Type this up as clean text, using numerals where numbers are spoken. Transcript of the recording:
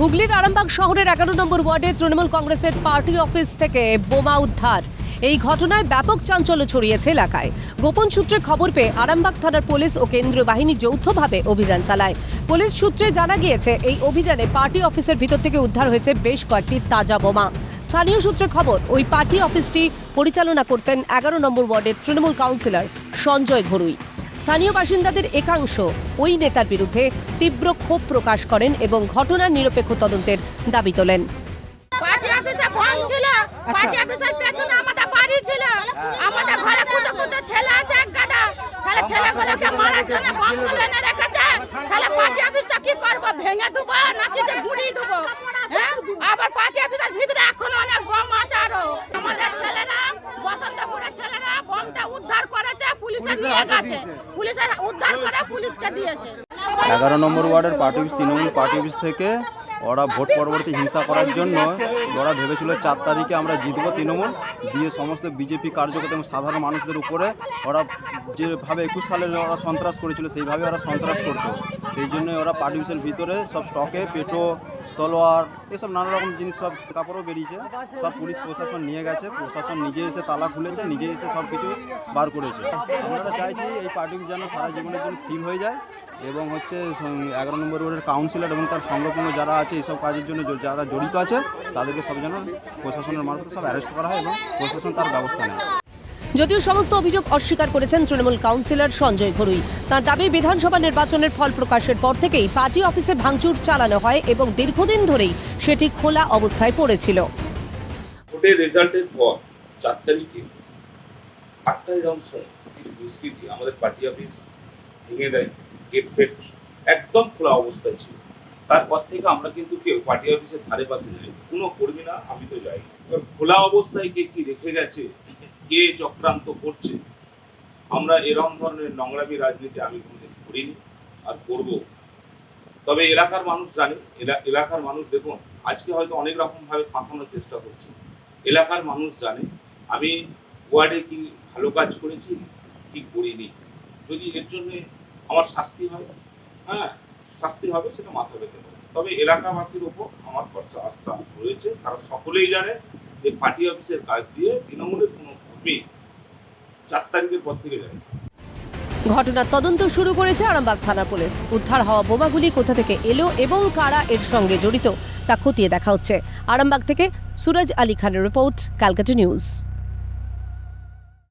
হুগলির আরামবাগ শহরের 11 নম্বর ওয়ার্ডে তৃণমূল কংগ্রেসের পার্টি অফিস থেকে বোমা উদ্ধার। এই ঘটনায় ব্যাপক চাঞ্চল্য ছড়িয়েছে এলাকায়। গোপন সূত্রে খবর পেয়ে আরামবাগ থানার পুলিশ ও কেন্দ্রীয় বাহিনী যৌথভাবে অভিযান চালায়। পুলিশ সূত্রে জানা গিয়েছে, এই অভিযানে পার্টি অফিসের ভিতর থেকে উদ্ধার হয়েছে বেশ কয়েকটি তাজা বোমা। স্থানীয় সূত্রে খবর, ওই পার্টি অফিসটি পরিচালনা করতেন 11 নম্বর ওয়ার্ডের তৃণমূল কাউন্সিলর সঞ্জয় ঘরুই। স্থানীয় বাসিন্দাদের একাংশ ওই নেতার বিরুদ্ধে তীব্র ক্ষোভ প্রকাশ করেন এবং ঘটনার নিরপেক্ষ তদন্তের দাবি তোলেন। পার্টি অফিসে বম ছিল, পার্টি অফিসের পেছনে আমাদের বাড়ি ছিল, আমাদের ঘরে কুচো কুচো ছেলে আছে এক গাদা, তাহলে ছেলেগুলোকে মারার জন্য বমগুলো এনে রেখেছে। তাহলে পার্টি অফিসটা কি করব, ভেঙে দেবো নাকি যে গুঁড়িয়ে দেবো? হ্যাঁ, আবার পার্টি অফিসের ভিতরে এখনো অনেক বম আছে। আরো আমাদের ছেলেরা, বসন্তপুরের ছেলেরা বমটা উদ্ধার করেছে, পুলিশে নিয়ে গেছে, পুলিশের উদ্ধার করে পুলিশকে দিয়েছে। 11 নম্বর ওয়ার্ডের party office, Trinamool party office থেকে ওরা ভোট পরবর্তী হিংসা করার জন্য ওরা ভেবেছিল 4 তারিখে আমরা জিতবো তৃণমূল দিয়ে, সমস্ত বিজেপি কার্যকর্তা এবং সাধারণ মানুষদের উপরে ওরা যেভাবে 21 সালে ওরা সন্ত্রাস করেছিল সেইভাবে ওরা সন্ত্রাস করতো। সেই জন্য ওরা পার্টি অফিসের ভিতরে সব স্টকে পেটো, তলোয়ার, এসব নানা রকম জিনিস, সব কাপড়ও বেরিয়েছে, সব পুলিশ প্রশাসন নিয়ে গেছে। প্রশাসন নিজে এসে তালা খুলেছে, নিজে এসে সব কিছু বার করেছে। আমরা চাইছি এই পার্টি অফিস যেন সারা জীবনের জন্য সিল হয়ে যায় এবং 11 নম্বর ওয়ার্ডের কাউন্সিলর এবং তার সংলগ্ন যারা আছে এইসব কাজের জন্য যারা জড়িত আছে তাদেরকে সব যেন প্রশাসনের মারফতে সব অ্যারেস্ট করা হয় এবং প্রশাসন তার ব্যবস্থা নেয়। যদিও সমস্ত অভিযোগ অস্বীকার করেছেন তৃণমূল কাউন্সিলর সঞ্জয় ঘরুই। তার দাবি, বিধানসভা নির্বাচনের ফল প্রকাশের পর থেকেই পার্টি অফিসে ভাঙচুর চালানো হয় এবং দীর্ঘদিন ধরেই সেটি খোলা অবস্থায় পড়েছিল। ভোটের রেজাল্টের পর 4 তারিখে 8টায় রাউন্ড সময় কিছু দুষ্কৃতী আমাদের পার্টি অফিস ভেঙে দেয়, গেট ফেট একদম খোলা অবস্থায় ছিল। তারপর থেকে আমরা কিন্তু কেউ পার্টি অফিসের ধারে পাশে যাই, কোনো কর্মী না, আমি তো যাই। এবার খোলা অবস্থায় কে কি রেখে গেছে, কে চক্রান্ত করছে, আমরা এরকম ধরনের নোংরামি রাজনীতি আমি কোনোদিন করিনি আর করব। তবে এলাকার মানুষ জানে, এলাকার মানুষ দেখুন আজকে হয়তো অনেক রকমভাবে ফাঁসানোর চেষ্টা করছে। এলাকার মানুষ জানে আমি ওয়ার্ডে কি ভালো কাজ করেছি কি করিনি। যদি এর জন্যে আমার শাস্তি হয়, হ্যাঁ শাস্তি হবে, সেটা মাথা পেতে হবে। তবে এলাকাবাসীর ওপর আমার ভরসা আস্থা রয়েছে। তারা সকলেই জানে যে পার্টি অফিসের কাজ দিয়ে তৃণমূলের কোনো কর্মী 4 তারিখের পর থেকে যায়। ঘটনার তদন্ত শুরু করেছে আরামবাগ থানা পুলিশ। উদ্ধার হওয়া বোমাগুলি কোথা থেকে এলো এবং কারা এর সঙ্গে জড়িত তা খতিয়ে দেখা হচ্ছে। আরামবাগ থেকে সুরজ আলী খানের রিপোর্ট, ক্যালকাটা নিউজ।